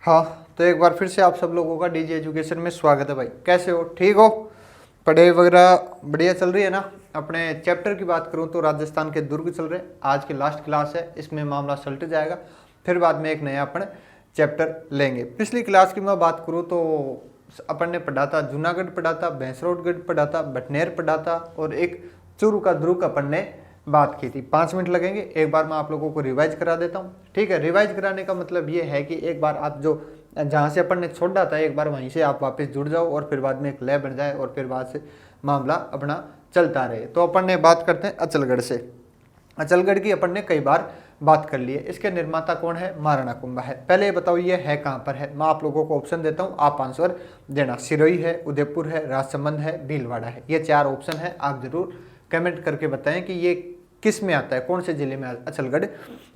हाँ, तो एक बार फिर से आप सब लोगों का डीजे एजुकेशन में स्वागत है भाई। कैसे हो? ठीक हो? पढ़ाई वगैरह बढ़िया चल रही है ना? अपने चैप्टर की बात करूँ तो राजस्थान के दुर्ग चल रहे हैं। आज की लास्ट क्लास है, इसमें मामला सलट जाएगा। फिर बाद में एक नया अपन चैप्टर लेंगे। पिछली क्लास की मैं बात करूँ तो अपन ने पढ़ा था जूनागढ़, पढ़ा था भैंसरोडगढ़, पढ़ा था बटनेर, पढ़ा था और एक चूरू का दुर्ग अपन ने बात की थी। 5 मिनट लगेंगे। एक बार मैं आप लोगों को रिवाइज करा देता हूँ। ठीक है, रिवाइज कराने का मतलब ये है कि एक बार आप जो जहाँ से अपन ने छोड़ा था एक बार वहीं से आप वापस जुड़ जाओ और फिर बाद में एक लय बन जाए और फिर बाद से मामला अपना चलता रहे। तो अपन ने बात करते हैं अचलगढ़ से। अचलगढ़ की अपन ने कई बार बात कर ली है। इसके निर्माता कौन है? महाराणा कुंभा है। पहले ये बताओ ये है कहाँ पर है? मैं आप लोगों को ऑप्शन देता हूँ, आप आंसर देना। सिरोही है, उदयपुर है, राजसमंद है, भीलवाड़ा है। ये 4 ऑप्शन है। आप जरूर कमेंट करके बताएं कि ये किस में आता है, कौन से जिले में अचलगढ़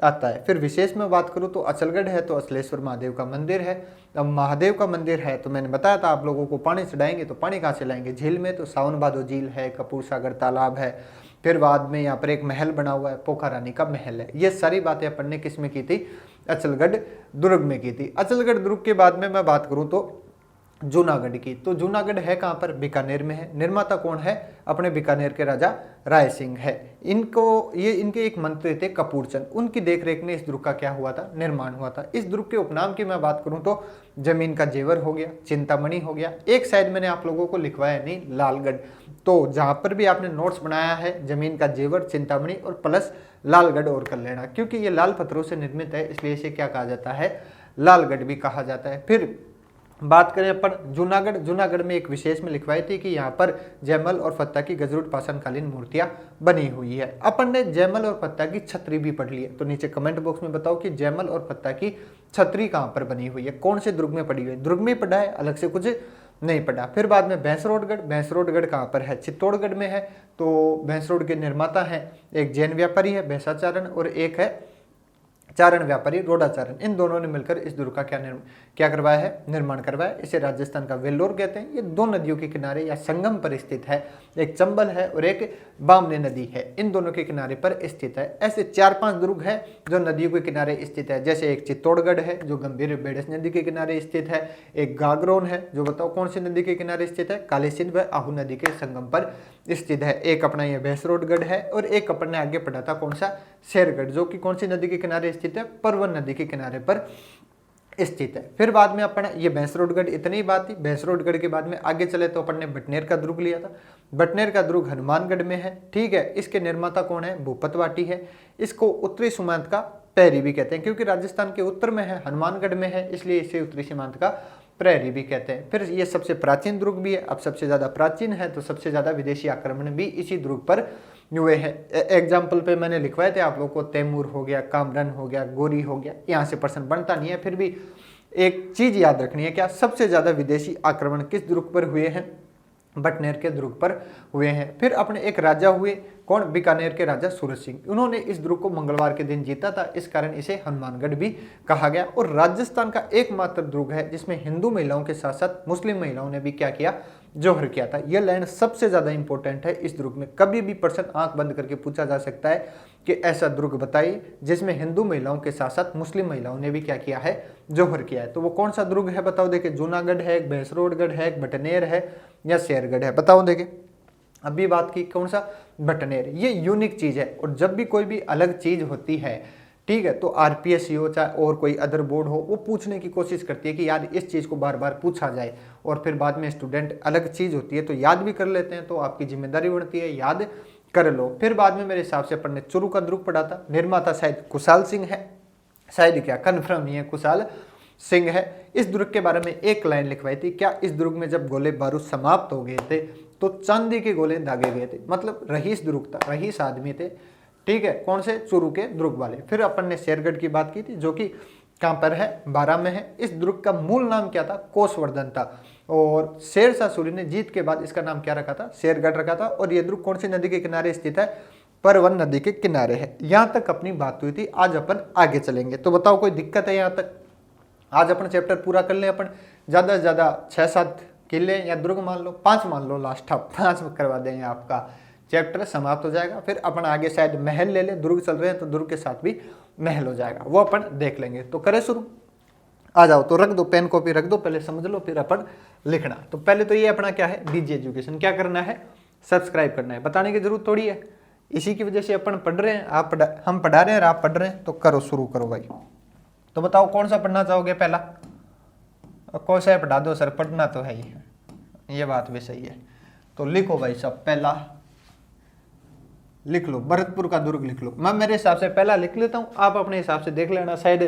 आता है। फिर विशेष में बात करूं तो अचलगढ़ है तो अचलेश्वर महादेव का मंदिर है। अब महादेव का मंदिर है तो मैंने बताया था आप लोगों को पानी चढ़ाएंगे तो पानी कहाँ से लाएंगे? झील में, तो सावन भादो झील है, कपूर सागर तालाब है। फिर बाद में यहाँ पर एक महल बना हुआ है, पोखा रानी का महल है। ये सारी बातें अपन ने किस में की थी? अचलगढ़ दुर्ग में की थी। अचलगढ़ दुर्ग के बाद में मैं बात करूँ तो जूनागढ़ की, तो जूनागढ़ है कहाँ पर? बीकानेर में है। निर्माता कौन है? अपने बीकानेर के राजा राय सिंह है। इनके एक मंत्री थे कपूरचंद, उनकी देखरेख में इस दुर्ग का क्या हुआ था? निर्माण हुआ था। इस दुर्ग के उपनाम की मैं बात करूं तो जमीन का जेवर हो गया, चिंतामणि हो गया। एक साइड मैंने आप लोगों को लिखवाया नहीं, लालगढ़। तो जहां पर भी आपने नोट्स बनाया है जमीन का जेवर, चिंतामणि और प्लस लालगढ़ और कर लेना, क्योंकि ये लाल पत्थरों से निर्मित है, इसलिए इसे क्या कहा जाता है? लालगढ़ भी कहा जाता है। फिर बात करें अपन जूनागढ़, जूनागढ़ में एक विशेष में लिखवाई थी कि यहाँ पर जयमल और फत्ता की गजरूट पाषाणकालीन मूर्तियां बनी हुई है। अपन ने जयमल और फत्ता की छतरी भी पढ़ ली है, तो नीचे कमेंट बॉक्स में बताओ कि जयमल और फत्ता की छतरी कहाँ पर बनी हुई है, कौन से दुर्ग में पड़ी हुई है? दुर्ग में पढ़ा है, अलग से कुछ नहीं पढ़ा। फिर बाद में भैंसरोडगढ़, भैंसरोडगढ़ कहाँ पर है? चित्तौड़गढ़ में है। तो भैंसरोड के निर्माता है एक जैन व्यापारी है भैंसाचारण और एक है चारण व्यापारी रोडाचारण। इन दोनों ने मिलकर इस दुर्ग का क्या करवाया है? निर्माण करवाया। इसे राजस्थान का वेल्लोर कहते हैं। ये 2 नदियों के किनारे या संगम पर स्थित है। एक चंबल है और एक बामनी नदी है, इन दोनों के किनारे पर स्थित है। ऐसे 4-5 दुर्ग है जो नदियों के किनारे स्थित है। जैसे एक चित्तौड़गढ़ है जो गंभीर बेड़स नदी के किनारे स्थित है। एक गागरोन है जो बताओ कौन सी नदी के किनारे स्थित है? काली सिंध व आहू नदी के संगम पर स्थित है। एक अपना ये भैंसरोडगढ़ है और एक अपन ने आगे पढ़ा था कौन सा? शेरगढ़, जो कि कौन सी नदी के किनारे स्थित है? परवन नदी के किनारे पर स्थित है। फिर बाद में अपन ये भैंसरोडगढ़, इतनी ही बात थी। भैंसरोडगढ़ के बाद में आगे चले तो अपन ने बटनेर का दुर्ग लिया था। बटनेर का दुर्ग हनुमानगढ़ में है। ठीक है, इसके निर्माता कौन है? भूपत वाटी है। इसको उत्तरी सीमांत का प्रहरी भी कहते हैं, क्योंकि राजस्थान के उत्तर में है, हनुमानगढ़ में है, इसलिए इसे उत्तरी सीमांत का प्रहरी भी कहते हैं। फिर ये सबसे प्राचीन दुर्ग भी है। अब सबसे ज्यादा प्राचीन है तो सबसे ज्यादा विदेशी आक्रमण भी इसी दुर्ग पर हुए हैं। एग्जाम्पल पे मैंने लिखवाए थे आप लोगों को, तैमूर हो गया, कामरन हो गया, गोरी हो गया। यहाँ से प्रश्न बनता नहीं है, फिर भी एक चीज याद रखनी है, क्या? सबसे ज्यादा विदेशी आक्रमण किस दुर्ग पर हुए हैं? बटनेर के दुर्ग पर हुए हैं। फिर अपने एक राजा हुए, कौन? बीकानेर के राजा सूरज सिंह। उन्होंने इस दुर्ग को मंगलवार के दिन जीता था, इस कारण इसे हनुमानगढ़ भी कहा गया। और राजस्थान का एकमात्र दुर्ग है जिसमें हिंदू महिलाओं के साथ साथ मुस्लिम महिलाओं ने भी क्या किया? जोहर किया था। यह लाइन सबसे ज्यादा इंपॉर्टेंट है इस दुर्ग में। कभी भी प्रश्न आंख बंद करके पूछा जा सकता है कि ऐसा दुर्ग बताइए जिसमें हिंदू महिलाओं के साथ साथ मुस्लिम महिलाओं ने भी क्या किया है? जोहर किया है। तो वो कौन सा दुर्ग है बताओ? देखिए, जूनागढ़ है, एक भैंसरोडगढ़ है, एक बटनेर है या शेरगढ़ है? बताओ। देखिए, अभी बात की कौन सा? बटनेर। ये यूनिक चीज है और जब भी कोई भी अलग चीज होती है, ठीक है, तो आरपीएस हो चाहे और कोई अदर बोर्ड हो, वो पूछने की कोशिश करती है कि यार इस चीज को बार बार पूछा जाए। और फिर बाद में स्टूडेंट अलग चीज होती है तो याद भी कर लेते हैं, तो आपकी जिम्मेदारी बढ़ती है याद कर लो। फिर बाद में मेरे हिसाब से अपन ने चूरू का दुर्ग पढ़ा था। निर्माता शायद कुशाल सिंह है, शायद क्या कन्फर्म नहीं है, कुशाल सिंह है। इस दुर्ग के बारे में एक लाइन लिखवाई थी, क्या इस दुर्ग में जब गोले बारूद समाप्त हो गए थे तो चांदी के गोले दागे गए थे? मतलब रईस दुर्ग था, रईस आदमी थे। ठीक है, कौन से? चूरू के दुर्ग वाले। फिर अपन ने शेरगढ़ की बात की थी जो कि कहाँ पर है? बारां में है। इस दुर्ग का मूल नाम क्या था? कोसवर्धन था। और शेरशाह सूरी ने जीत के बाद इसका नाम क्या रखा था? शेरगढ़ रखा था। और यह दुर्ग कौन सी नदी के किनारे स्थित है? परवन नदी के किनारे है। यहां तक अपनी बात हुई थी। आज अपन आगे चलेंगे, तो बताओ कोई दिक्कत है यहां तक? आज अपन चैप्टर पूरा कर लें। अपन ज्यादा से ज्यादा 6-7 किले या दुर्ग मान लो, 5 मान लो, लास्ट आप 5 करवा देंगे, आपका चैप्टर समाप्त हो जाएगा। फिर अपन आगे शायद महल ले ले, दुर्ग चल रहे हैं तो दुर्ग के साथ भी महल हो जाएगा, वो अपन देख लेंगे। तो करें शुरू। आ जाओ तो रख दो, पेन कॉपी रख दो, पहले समझ लो फिर अपन लिखना। तो पहले तो ये अपना क्या है, डीजी एजुकेशन क्या करना है, सब्सक्राइब करना है, बताने की जरूरत थोड़ी है, इसी की वजह से अपन पढ़ रहे हैं, हम पढ़ा रहे हैं और आप पढ़ रहे हैं, तो करो, शुरू करो भाई। तो बताओ कौन सा पढ़ना चाहोगे पहला, कौन सा पढ़ा दो सर, पढ़ना तो है ही, ये बात भी सही है। तो लिखो भाई सब, पहला लिख लो, भरतपुर का दुर्ग लिख लो। मैं मेरे हिसाब से पहला लिख लेता हूं, आप अपने हिसाब से देख लेना, शायद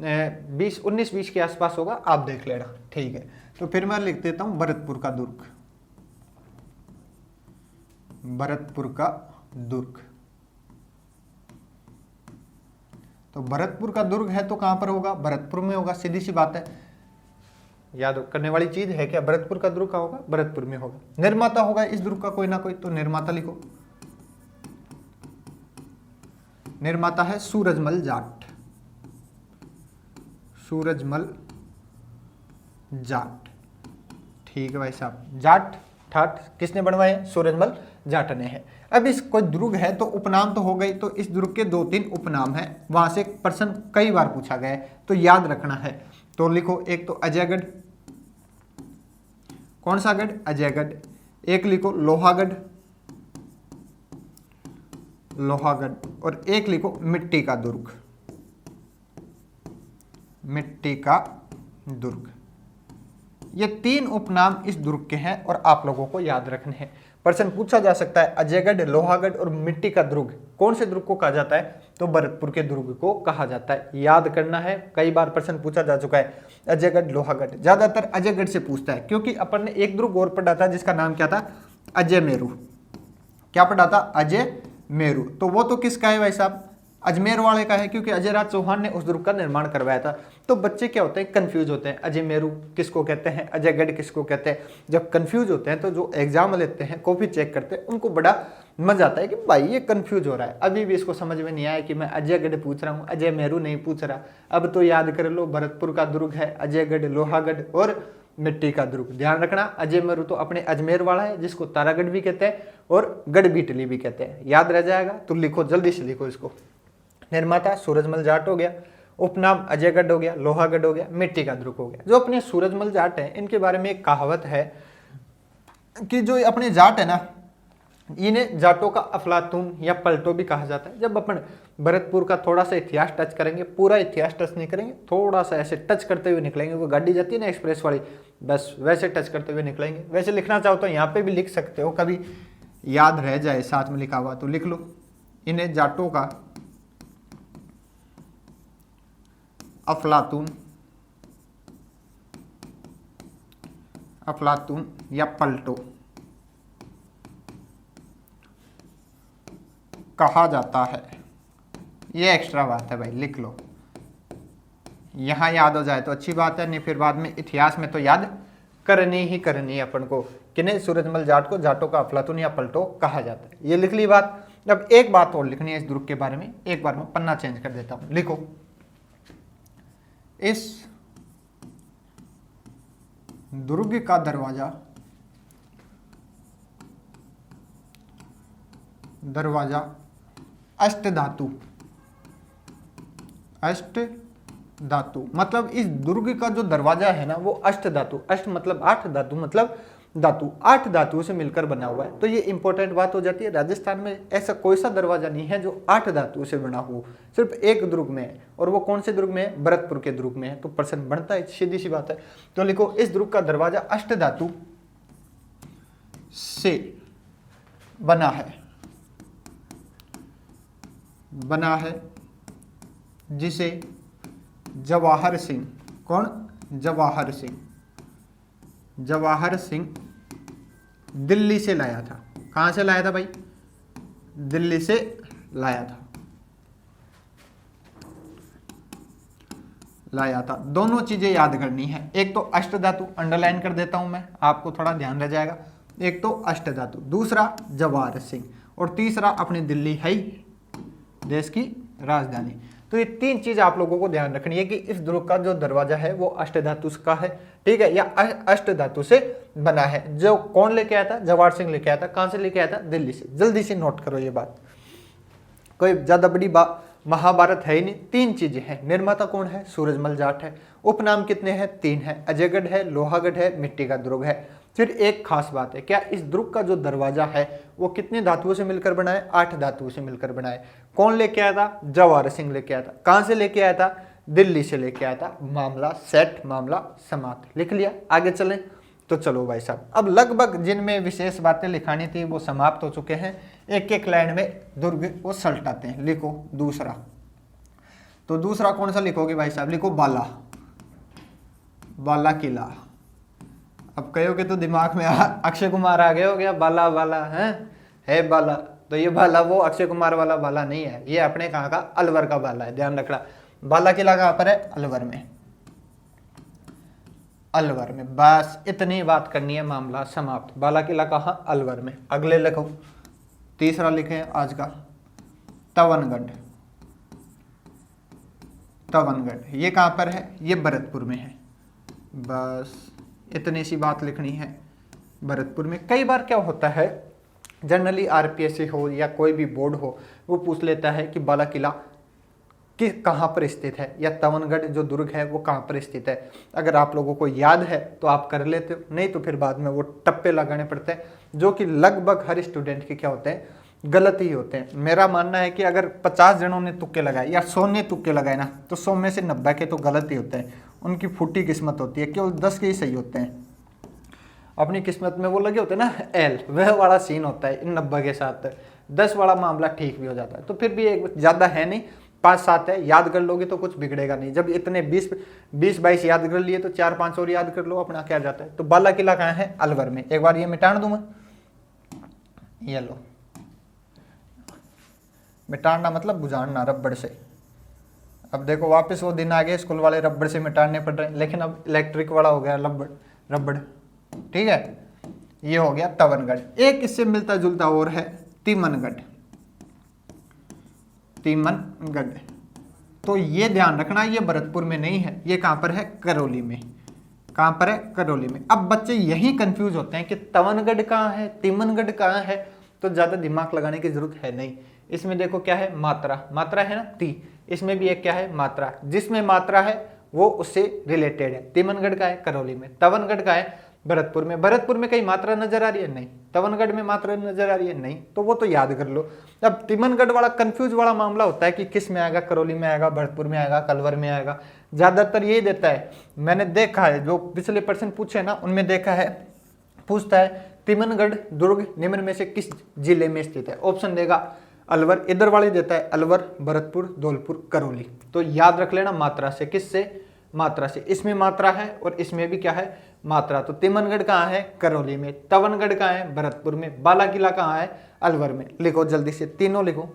19-20 के आसपास होगा, आप देख लेना, ठीक है। तो फिर मैं लिख देता हूं भरतपुर का दुर्ग, भरतपुर का दुर्ग। तो भरतपुर का दुर्ग है तो कहां पर होगा, भरतपुर में होगा, सीधी सी बात है, याद करने वाली चीज है क्या, भरतपुर का दुर्ग का होगा, भरतपुर में होगा। निर्माता होगा इस दुर्ग का कोई ना कोई, तो निर्माता लिखो, निर्माता है सूरजमल जाट, सूरजमल जाट, ठीक है भाई साहब। जाट ठाट किसने बनवाए, सूरजमल जाट ने है। अब इस कोई दुर्ग है तो उपनाम तो हो गई, तो इस दुर्ग के 2-3 उपनाम है, वहां से प्रश्न कई बार पूछा गया है, तो याद रखना है। तो लिखो, एक तो अजयगढ़, कौन सा गढ़, अजयगढ़। एक लिखो लोहागढ़, लोहागढ़। और एक लिखो मिट्टी का दुर्ग, मिट्टी का दुर्ग। ये 3 उपनाम इस दुर्ग के हैं और आप लोगों को याद रखने हैं। प्रश्न पूछा जा सकता है, अजयगढ़, लोहागढ़ और मिट्टी का दुर्ग कौन से दुर्ग को कहा जाता है, तो भरतपुर के दुर्ग को कहा जाता है, याद करना है। कई बार प्रश्न पूछा जा चुका है, अजयगढ़, लोहागढ़, ज्यादातर अजयगढ़ से पूछता है, क्योंकि अपन ने एक दुर्ग और पढ़ा था जिसका नाम क्या था, अजय मेरू। क्या पढ़ा था, अजय मेरू। तो वो तो किसका है भाई साहब, अजमेर वाले का है, क्योंकि अजय राज चौहान ने उस दुर्ग का निर्माण करवाया था। तो बच्चे क्या होते हैं, कंफ्यूज होते हैं, अजय मेरू किसको कहते हैं, अजयगढ़ किसको कहते हैं। जब कंफ्यूज होते हैं तो जो एग्जाम लेते हैं, कॉपी चेक करते हैं, उनको बड़ा मजा आता है कि भाई ये कंफ्यूज हो रहा है, अभी भी इसको समझ में नहीं आया कि मैं अजयगढ़ पूछ रहा हूँ, अजय मेरू नहीं पूछ रहा। अब तो याद कर लो, भरतपुर का दुर्ग है, अजयगढ़, लोहागढ़ और मिट्टी का दुर्ग। ध्यान रखना, अजय मेरू तो अपने अजमेर वाला है, जिसको तारागढ़ भी कहते हैं और गढ़बीटली भी कहते हैं, याद रह जाएगा। तो लिखो, जल्दी से लिखो इसको। निर्माता सूरजमल जाट हो गया, उपनाम अजयगढ़ हो गया, लोहागढ़ हो गया, मिट्टी का दुर्ग हो गया। जो अपने सूरजमल जाट है, इनके बारे में एक कहावत है कि जो अपने जाट है ना, इन्हें जाटों का अफलातून या पलटो भी कहा जाता है। जब अपन भरतपुर का थोड़ा सा इतिहास टच करेंगे, पूरा इतिहास टच नहीं करेंगे, थोड़ा सा ऐसे टच करते हुए निकलेंगे, वो गाड़ी जाती है ना एक्सप्रेस वाली, बस वैसे टच करते हुए निकलेंगे। वैसे लिखना चाहो तो यहाँ पे भी लिख सकते हो, कभी याद रह जाए साथ में लिखा हुआ तो लिख लो। इन्हें जाटों का अफलातून, अफलातून या पलटो कहा जाता है। ये एक्स्ट्रा बात है भाई, लिख लो। यहां याद हो जाए तो अच्छी बात है, नहीं फिर बाद में इतिहास में तो याद करनी ही करनी है अपन को, किन्हें, सूरजमल जाट को जाटों का अफलातून या पलटो कहा जाता है। ये लिख ली बात। अब एक बात और लिखनी है इस दुर्ग के बारे में, एक बार मैं पन्ना चेंज कर देता हूं, लिखो, इस दुर्ग का दरवाजा, दरवाजा अष्ट धातु, अष्ट धातु मतलब इस दुर्ग का जो दरवाजा है ना, वो अष्ट धातु, अष्ट मतलब 8, धातु मतलब धातु, 8 धातुओं से मिलकर बना हुआ है। तो ये इंपॉर्टेंट बात हो जाती है। राजस्थान में ऐसा कोई सा दरवाजा नहीं है जो 8 धातुओं से बना हो, सिर्फ एक दुर्ग में है, और वो कौन से दुर्ग में है, भरतपुर के दुर्ग में है। तो प्रश्न बनता है, सीधी सी बात है। तो लिखो, इस दुर्ग का दरवाजा अष्ट धातु से बना है, बना है, जिसे जवाहर सिंह, कौन, जवाहर सिंह, जवाहर सिंह दिल्ली से लाया था। कहां से लाया था भाई, दिल्ली से लाया था, लाया था। दोनों चीजें याद करनी है, एक तो अष्ट धातु, अंडरलाइन कर देता हूं मैं, आपको थोड़ा ध्यान रह जाएगा। एक तो अष्ट धातु, दूसरा जवाहर सिंह, और तीसरा अपनी दिल्ली है देश की राजधानी। तो ये 3 चीज आप लोगों को ध्यान रखनी है कि इस दुर्ग का जो दरवाजा है वो अष्ट धातु का है, ठीक है, या अष्ट धातु से बना है। जो कौन लेके आया था, जवाहर सिंह लेके आया था। कहां से लेके आया था, दिल्ली से। जल्दी से नोट करो ये बात, कोई ज्यादा बड़ी महाभारत है ही नहीं। 3 चीजें हैं, निर्माता कौन है, सूरजमल जाट है, उपनाम कितने हैं? 3 है, अजयगढ़ है, लोहागढ़ है, मिट्टी का दुर्ग है। फिर एक खास बात है, क्या इस दुर्ग का जो दरवाजा है वो कितने धातुओं से मिलकर बना है? 8 धातुओं से मिलकर बना है। कौन लेके आया था? जवाहर सिंह लेके आया था। कहां से लेके आया था? दिल्ली से लेके आया था। मामला सेट, मामला समाप्त। लिख लिया, आगे चलें। तो चलो भाई साहब, अब लगभग जिनमें विशेष बातें लिखानी थी वो समाप्त हो चुके हैं। एक एक लाइन में दुर्ग को सल्टाते हैं। लिखो दूसरा। तो दूसरा कौन सा लिखोगे भाई साहब? लिखो बाला, बाला किला। अब कहोगे तो दिमाग में अक्षय कुमार आ गए हो गया, बाला बाला है बाला। तो ये बाला वो अक्षय कुमार वाला बाला नहीं है, ये अपने कहाँ का? अलवर का बाला है, ध्यान रखना। बाला किला कहाँ पर है? अलवर में, अलवर में। बस इतनी बात करनी है, मामला समाप्त। बाला किला कहाँ? अलवर में। अगले लिखो, तीसरा लिखे आज का, तवनगढ़। तवनगढ़ ये कहाँ पर है? ये भरतपुर में है। बस इतनी सी बात लिखनी है, भरतपुर में। कई बार क्या होता है, जनरली आरपीएससी हो या कोई भी बोर्ड हो, वो पूछ लेता है कि बाला किला कि कहाँ पर स्थित है, या तवनगढ़ जो दुर्ग है वो कहाँ पर स्थित है। अगर आप लोगों को याद है तो आप कर लेते हो, नहीं तो फिर बाद में वो टप्पे लगाने पड़ते हैं, जो कि लगभग हर स्टूडेंट के क्या होते हैं? गलत ही होते हैं। मेरा मानना है कि अगर 50 जनों ने तुक्के लगाए या 100 ने तुक्के लगाए ना, तो 100 में से 90 के तो गलत ही होते हैं। उनकी फूटी किस्मत होती है, केवल 10 के ही सही होते हैं। अपनी किस्मत में वो लगे होते हैं ना एल, वह वाला सीन होता है इन 90 के साथ। 10 वाला मामला ठीक भी हो जाता है। तो फिर भी एक ज़्यादा है नहीं, 5-7 है, याद कर लोगे तो कुछ बिगड़ेगा नहीं। जब इतने 20-22 याद कर लिए तो 4-5 और याद कर लो, अपना क्या जाता है। तो बाला किला कहाँ है? अलवर में। एक बार ये मिटान दूं मैं, ये लो, मिटाना मतलब बुझाना रबड़ से। अब देखो वापस वो दिन आ गए, स्कूल वाले रबड़ से मिटाने पड़ रहे हैं, लेकिन अब इलेक्ट्रिक वाला हो गया रबड़। ठीक है, ये हो गया तवनगढ़। एक इससे मिलता जुलता और है, तिमनगढ़। तिमनगढ़ तो ये ध्यान रखना, ये भरतपुर में नहीं है, ये कहां पर है? करौली में। कहां पर है? करौली में। अब बच्चे यही कंफ्यूज होते हैं कि तवनगढ़ कहां है, तिमनगढ़ कहां है। तो ज्यादा दिमाग लगाने की जरूरत है नहीं। इसमें देखो क्या है? मात्रा, मात्रा है ना ती, इसमें भी एक क्या है? मात्रा। जिसमें मात्रा है वो उससे रिलेटेड है। तिमनगढ़ का है करौली में, तवनगढ़ का है भरतपुर में। भरतपुर में कहीं मात्रा नजर आ रही है? नहीं। तवनगढ़ में मात्रा नजर आ रही है? नहीं। तो वो तो याद कर लो। अब तिमनगढ़ वाला कंफ्यूज वाला मामला होता है कि किस में आएगा, करौली में आएगा, भरतपुर में आएगा, कलवर में आएगा। ज्यादातर यही देता है, मैंने देखा है, जो पिछले पर्सन पूछे ना उनमें देखा है, पूछता है तिमनगढ़ दुर्ग निम्न में से किस जिले में स्थित है। ऑप्शन देगा अलवर, इधर वाले देता है अलवर, भरतपुर, धौलपुर, करौली। तो याद रख लेना मात्रा से। किससे? मात्रा से। इसमें मात्रा है और इसमें भी क्या है? मात्रा। तो तिमनगढ़ कहाँ है? करौली में। तवनगढ़ कहाँ है? भरतपुर में। बाला किला कहाँ है? अलवर में। लिखो जल्दी से, तीनों लिखो।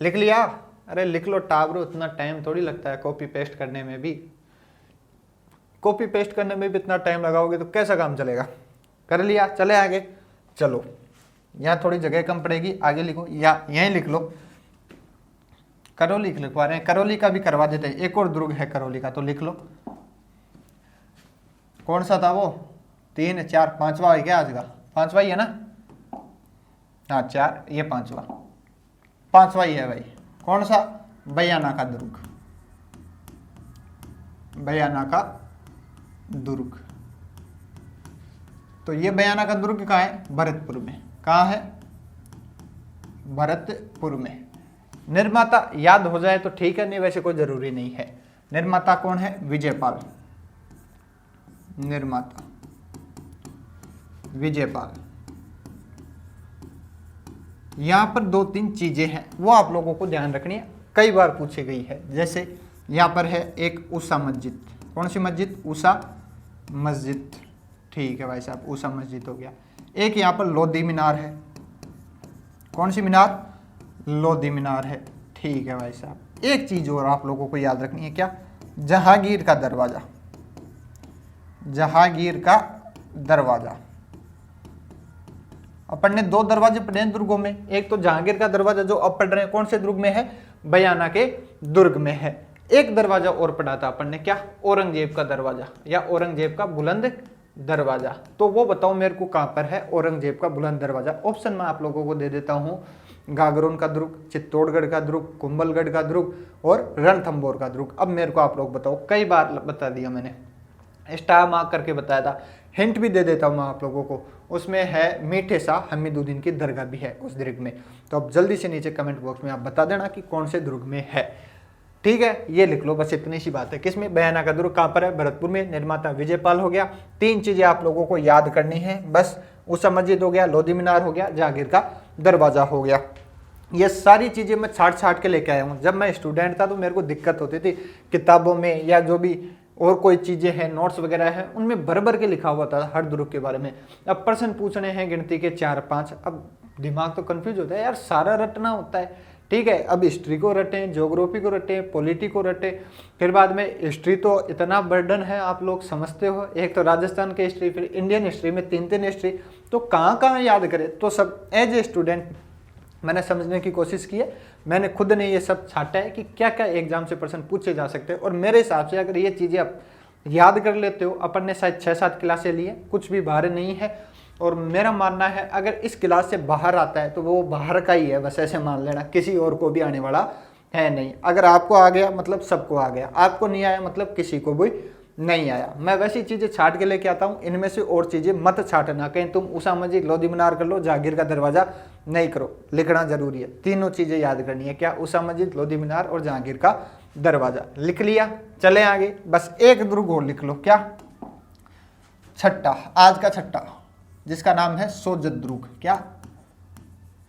लिख लिया? अरे लिख लो टाबरो, इतना टाइम थोड़ी लगता है कॉपी पेस्ट करने में भी। कॉपी पेस्ट करने में भी इतना टाइम लगाओगे तो कैसा काम चलेगा? कर लिया? चले आगे। चलो, यहाँ थोड़ी जगह कम पड़ेगी, आगे लिखो, या यहीं लिख लो। करौली लिखवा रहे हैं, करौली का भी करवा देते हैं। एक और दुर्ग है करौली का, तो लिख लो। कौन सा था वो? 3, 4, 5वां है क्या आज का? 5वां ही है ना? हाँ 4, ये 5वां ही है भाई। कौन सा? बयाना का दुर्ग। बयाना का दुर्ग। तो ये बयाना का दुर्ग कहाँ है? भरतपुर में। कहाँ है? भरतपुर में। निर्माता याद हो जाए तो ठीक है, नहीं वैसे कोई जरूरी नहीं है। निर्माता कौन है? विजयपाल। निर्माता विजयपाल। यहां पर 2-3 चीजें हैं, वो आप लोगों को ध्यान रखनी है, कई बार पूछी गई है। जैसे यहां पर है एक ऊषा मस्जिद। कौन सी मस्जिद? ऊषा मस्जिद। ठीक है भाई साहब, ऊषा मस्जिद हो गया। एक यहां पर लोधी मीनार है। कौन सी मीनार? लोधी मीनार है। ठीक है भाई साहब। एक चीज और आप लोगों को याद रखनी है, क्या? जहांगीर का दरवाजा। जहांगीर का दरवाजा। अपन ने 2 दरवाजे पढ़े हैं दुर्गों में। एक तो जहांगीर का दरवाजा जो अब पढ़ रहे हैं, कौन से दुर्ग में है? बयाना के दुर्ग में है। एक दरवाजा और पढ़ा था अपन ने, क्या? औरंगजेब का दरवाजा या औरंगजेब का बुलंद दरवाजा। तो वो बताओ मेरे को कहां पर है औरंगजेब का बुलंद दरवाजा। ऑप्शन मैं आप लोगों को दे देता हूं, गागरोन का दुर्ग, चित्तौड़गढ़ का दुर्ग, कुंभलगढ़ का दुर्ग और रणथंभौर का दुर्ग। अब मेरे को आप लोग बताओ, कई बार बता दिया मैंने, स्टार मार्क करके बताया था, हिंट भी दे देता हूँ मैं आप लोगों को, उसमें है मीठे शाह हमीदुद्दीन की दरगाह भी है उस दुर्ग में। तो अब जल्दी से नीचे कमेंट बॉक्स में आप बता देना कि कौन से दुर्ग में है। ठीक है, ये लिख लो, बस इतनी सी बात है। किसमें? बयाना का दुर्ग कहाँ पर है? भरतपुर में। निर्माता विजयपाल हो गया। 3 चीजें आप लोगों को याद करनी है बस। उषा मस्जिद हो गया, लोधी मीनार हो गया, जहांगीर का दरवाजा हो गया। ये सारी चीजें मैं छाट के लेके आया हूँ। जब मैं स्टूडेंट था तो मेरे को दिक्कत होती थी किताबों में, या जो भी और कोई चीजें हैं, नोट्स वगैरह हैं, उनमें भर के लिखा हुआ था हर दुर्ग के बारे में। अब प्रश्न पूछने हैं गिनती के 4-5, अब दिमाग तो कंफ्यूज होता है यार, सारा रटना होता है। ठीक है, अब हिस्ट्री को रटें, ज्योग्राफी को रटें, पॉलिटी को रटें, फिर बाद में हिस्ट्री तो इतना बर्डन है, आप लोग समझते हो। एक तो राजस्थान की हिस्ट्री, फिर इंडियन हिस्ट्री में 3 हिस्ट्री, तो कहाँ याद करें। तो सब एज ए स्टूडेंट मैंने समझने की कोशिश की है। मैंने खुद ने ये सब छाटा है कि क्या क्या एग्जाम से प्रश्न पूछे जा सकते हैं। और मेरे हिसाब से अगर ये चीज़ें आप याद कर लेते हो, अपन ने शायद 6-7 क्लासें ली है, कुछ भी बाहर नहीं है। और मेरा मानना है अगर इस क्लास से बाहर आता है तो वो बाहर का ही है, बस ऐसे मान लेना, किसी और को भी आने वाला है नहीं। अगर आपको आ गया मतलब सबको आ गया, आपको नहीं आया मतलब किसी को भी नहीं आया। मैं वैसी चीज़ें छाट के लेके आता हूँ, इनमें से और चीज़ें मत छाटना। कहीं तुम उषा मस्जिद, लोधी मीनार कर लो, जहांगीर का दरवाजा नहीं करो। लिखना जरूरी है, तीनों चीज़ें याद करनी है। क्या? उषा मस्जिद, लोधी मीनार और जहांगीर का दरवाजा। लिख लिया, चले आगे। बस एक दुर्ग और लिख लो। क्या? छठा, आज का छठा, जिसका नाम है सोजत दुर्ग। क्या?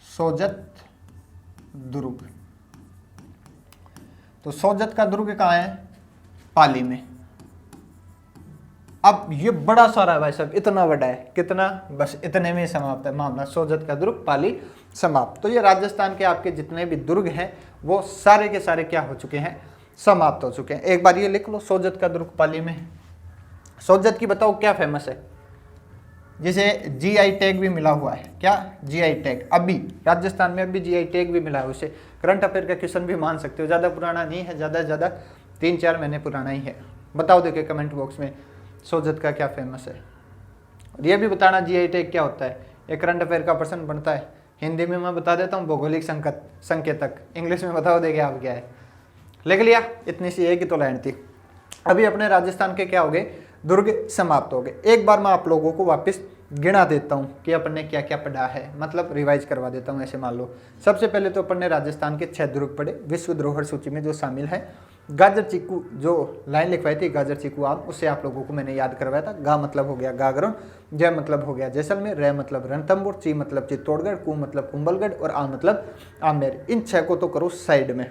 सोजत दुर्ग। तो सोजत का दुर्ग कहाँ है? पाली में। अब ये बड़ा सारा है भाई साहब, इतना बड़ा है, कितना? बस इतने में समाप्त है मामला। सोजत का दुर्ग, पाली, समाप्त। तो ये राजस्थान के आपके जितने भी दुर्ग हैं वो सारे के सारे क्या हो चुके हैं? समाप्त हो चुके हैं। एक बार ये लिख लो, सोजत का दुर्ग, पाली में। सोजत की बताओ क्या फेमस है, जिसे जीआई टैग भी मिला हुआ है। क्या? GI tag. अभी राजस्थान में अभी जीआई टैग भी मिला है उसे। करंट अफेयर का क्वेश्चन भी मान सकते हो, ज़्यादा पुराना नहीं है, ज़्यादा से ज़्यादा 3-4 महीने पुराना ही है। बताओ देखिए कमेंट बॉक्स में, सोजत का क्या फेमस है। और ये भी बताना जीआई टैग क्या होता है। एक करंट अफेयर का प्रश्न बनता है, हिंदी में मैं बता देता हूँ, भौगोलिक संकेतक। इंग्लिश में बताओ देखिए आप क्या है। लिख लिया, इतनी सी एक ही तो लाइन थी। अभी अपने राजस्थान के क्या हो गए? दुर्ग समाप्त हो गए। एक बार मैं आप लोगों को वापस गिना देता हूँ कि अपन ने क्या क्या पढ़ा है, मतलब रिवाइज करवा देता हूँ। ऐसे मान लो, सबसे पहले तो अपन ने राजस्थान के 6 दुर्ग पढ़े, विश्व धरोहर सूची में जो शामिल है। गाजर चीकू, जो लाइन लिखवाई थी, गाजर चीकू आम, उससे आप लोगों को मैंने याद करवाया था। गा मतलब हो गया गागरोन, जय मतलब हो गया जैसलमेर, रे मतलब रणथंभौर, ची मतलब चित्तौड़गढ़, कु मतलब कुंभलगढ़ और आ मतलब आमेर। इन 6 को तो करो साइड में।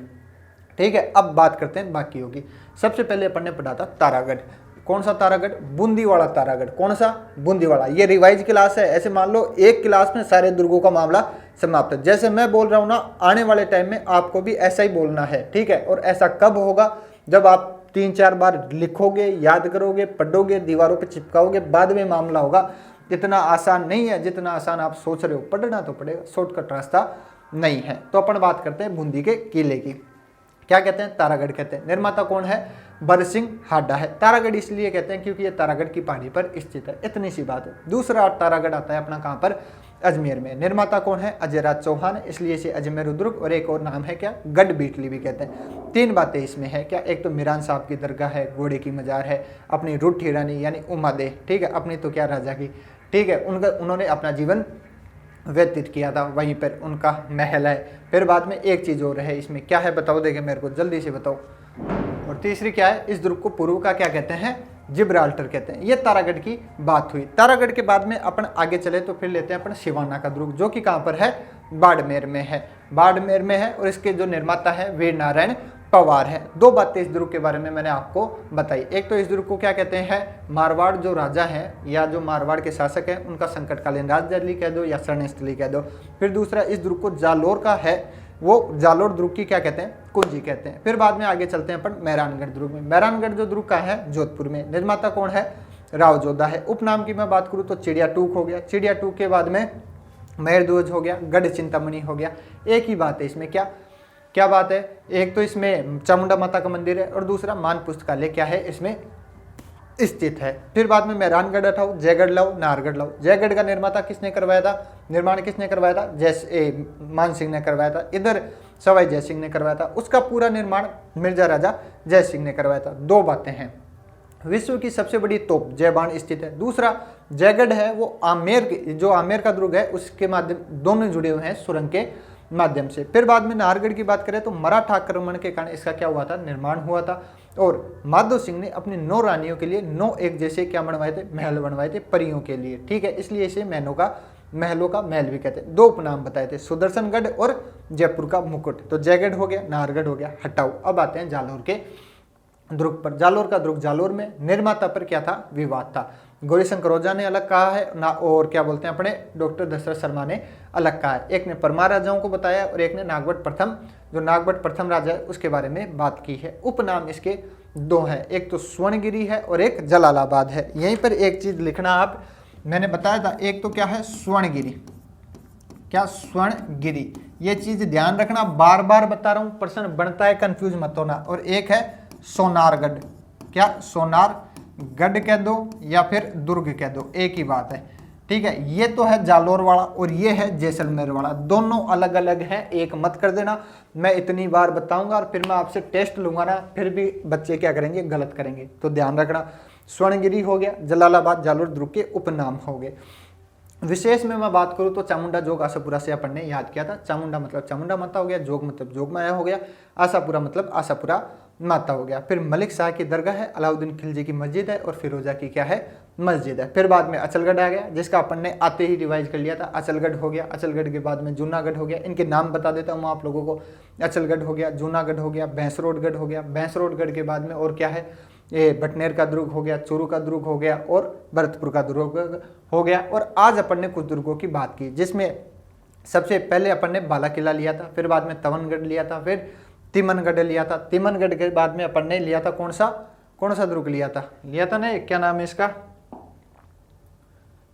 ठीक है, अब बात करते हैं बाकी होगी। सबसे पहले अपन ने पढ़ा था तारागढ़। कौन सा तारागढ़? बूंदी वाला तारागढ़। कौन सा? बूंदी वाला। ये रिवाइज क्लास है, ऐसे मान लो एक क्लास में सारे दुर्गों का मामला समाप्त है। जैसे मैं बोल रहा हूँ ना, आने वाले टाइम में आपको भी ऐसा ही बोलना है। ठीक है, और ऐसा कब होगा? जब आप 3-4 बार लिखोगे, याद करोगे, पढ़ोगे, दीवारों पे चिपकाओगे, बाद में मामला होगा। इतना आसान नहीं है जितना आसान आप सोच रहे हो। पढ़ना तो पड़ेगा, शॉर्टकट रास्ता नहीं है। तो अपन बात करते हैं बूंदी के किले की। क्या कहते हैं? तारागढ़ कहते हैं। निर्माता कौन है? बरसिंह हाडा है। तारागढ़ इसलिए कहते हैं क्योंकि ये तारागढ़ की पहाड़ी पर स्थित है। इतनी सी बात है। दूसरा तारागढ़ आता है अपना कहाँ पर? अजमेर में। निर्माता कौन है? अजयराज चौहान, इसलिए इसे अजमेर दुर्ग, और एक और नाम है क्या? गढ़ बीटली भी कहते हैं। 3 बातें इसमें है। क्या? एक तो मीरान साहब की दरगाह है, घोड़े की मजार है, अपनी रूठी रानी यानी उमा दे, ठीक है, अपनी तो क्या राजा की, ठीक है, उन्होंने अपना जीवन व्यतीत किया था, वहीं पर उनका महल है। फिर बाद में एक चीज़ और है इसमें, क्या है बताओ देखे मेरे को, जल्दी से बताओ। और तीसरी क्या है? इस दुर्ग को पूर्व का क्या कहते हैं? जिब्राल्टर कहते हैं। ये तारागढ़ की बात हुई। तारागढ़ के बाद में अपन आगे चले तो फिर लेते हैं अपन सिवाना का दुर्ग, जो कि कहाँ पर है? बाड़मेर में है। बाड़मेर में है, और इसके जो निर्माता है वीर नारायण पवार है। 2 बातें इस दुर्ग के बारे में मैंने आपको बताई। एक तो इस दुर्ग को क्या कहते हैं? मारवाड़ जो राजा हैं या जो मारवाड़ के शासक हैं उनका संकटकालीन राजधानी कह दो या शरणस्थली कह दो। फिर दूसरा, इस दुर्ग को जालोर का है, वो जालोर दुर्ग की क्या कहते हैं? कुंजी कहते हैं। फिर बाद में आगे चलते हैं अपन मेहरानगढ़ दुर्ग में। मेहरानगढ़ जो दुर्ग का है जोधपुर में। निर्माता कौन है? राव जोधा है। उपनाम की मैं बात करूँ तो चिड़िया टूक हो गया। चिड़िया टूक के बाद में मेहरध्वज हो गया, गढ़ चिंतामणि हो गया। एक ही बात है इसमें। क्या क्या बात है? एक तो इसमें चामुंडा माता का मंदिर है, और दूसरा मान पुस्तकालय क्या है इसमें स्थित है। फिर बाद में मेहरानगढ़ उठाओ, जयगढ़ लाओ, नाहरगढ़ लाओ। जयगढ़ का निर्माता किसने करवाया था? निर्माण किसने करवाया था? मान सिंह ने करवाया था। इधर सवाई जय सिंह ने करवाया था। उसका पूरा निर्माण मिर्जा राजा जय सिंह ने करवाया था। दो बातें हैं। विश्व की सबसे बड़ी तोप जयबान स्थित है। दूसरा जयगढ़ है वो आमेर का दुर्ग है उसके माध्यम दोनों जुड़े हुए हैं सुरंग के माध्यम से। फिर बाद में नाहरगढ़ की बात करें तो मराठा आक्रमण के कारण इसका क्या हुआ था? निर्माण हुआ था। और माधव सिंह ने अपनी 9 रानियों के लिए 9 एक जैसे क्या बनवाए थे? महल बनवाए थे परियों के लिए। ठीक है, इसलिए इसे महलों का महल भी कहते हैं। 2 उपनाम बताए थे, सुदर्शनगढ़ और जयपुर का मुकुट। तो जयगढ़ हो गया, नाहरगढ़ हो गया, हटाओ। अब आते हैं जालोर के दुर्ग पर। जालोर का दुर्ग जालोर में निर्माता पर क्या था? विवाद था। गौरीशंकर ओझा ने अलग कहा है ना, और क्या बोलते हैं अपने डॉक्टर दशरथ शर्मा ने अलग कहा है। एक ने परमार राजाओं को बताया और एक ने नागवट प्रथम, जो नागवट प्रथम राजा है उसके बारे में बात की है। उपनाम इसके 2 हैं, एक तो स्वर्णगिरी है और एक जलालाबाद है। यहीं पर एक चीज लिखना आप, मैंने बताया था, एक तो क्या है? स्वर्णगिरी। क्या? स्वर्णगिरी। ये चीज ध्यान रखना, बार बार बता रहा हूं, प्रश्न बनता है, कंफ्यूज मत होना। और एक है सोनारगढ़। क्या? सोनारगढ़ कह दो या फिर दुर्ग कह दो, एक ही बात है। ठीक है, ये तो है जालोर वाला और ये है जैसलमेर वाला, दोनों अलग अलग हैं, एक मत कर देना। मैं इतनी बार बताऊंगा और फिर मैं आपसे टेस्ट लूंगा ना, फिर भी बच्चे क्या करेंगे? गलत करेंगे। तो ध्यान रखना, स्वर्णगिरी हो गया, जलालाबाद जालोर दुर्ग के उपनाम हो गए। विशेष में मैं बात करूं तो चामुंडा जोग आशापुरा से अपन ने याद किया था। चामुंडा मतलब चामुंडा माता हो गया, जोग मतलब जोग माया हो गया, आशापुरा मतलब आशापुरा माता हो गया। फिर मलिक शाह की दरगाह है, अलाउद्दीन खिलजी की मस्जिद है और फिरोजा की क्या है? मस्जिद है। फिर बाद में अचलगढ़ आ गया, जिसका अपन ने आते ही रिवाइज कर लिया था। अचलगढ़ हो गया, अचलगढ़ के बाद में जूनागढ़ हो गया। इनके नाम बता देता हूँ आप लोगों को। अचलगढ़ हो गया, जूनागढ़ हो गया, भैंसरोडगढ़ हो गया। भैंसरोडगढ़ के बाद में और क्या है? ये बटनेर का दुर्ग हो गया, चूरू का दुर्ग हो गया और भरतपुर का दुर्ग हो गया। और आज अपन ने कुछ दुर्गों की बात की, जिसमें सबसे पहले अपन ने बाला किला लिया था, फिर बाद में तवनगढ़ लिया था, फिर तिमनगढ़ लिया था। तिमनगढ़ के बाद में अपन ने लिया था कौन सा दुर्ग लिया था ना, क्या नाम है इसका?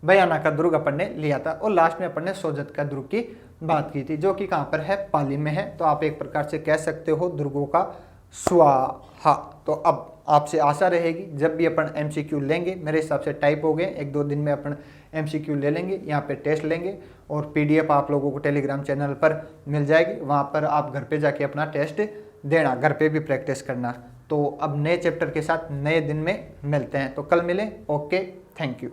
बयाना का दुर्ग अपन ने लिया था। और लास्ट में अपन ने सोजत का दुर्ग की बात की थी, जो कि कहाँ पर है? पाली में है। तो आप एक प्रकार से कह सकते हो दुर्गों का स्वाहा। तो अब आपसे आशा रहेगी जब भी अपन MCQ लेंगे, मेरे हिसाब से टाइप हो गए, 1-2 दिन में अपन MCQ ले लेंगे, यहाँ पे टेस्ट लेंगे और PDF आप लोगों को टेलीग्राम चैनल पर मिल जाएगी। वहाँ पर आप घर पे जाके अपना टेस्ट देना, घर पे भी प्रैक्टिस करना। तो अब नए चैप्टर के साथ नए दिन में मिलते हैं, तो कल मिलें। Okay, thank you.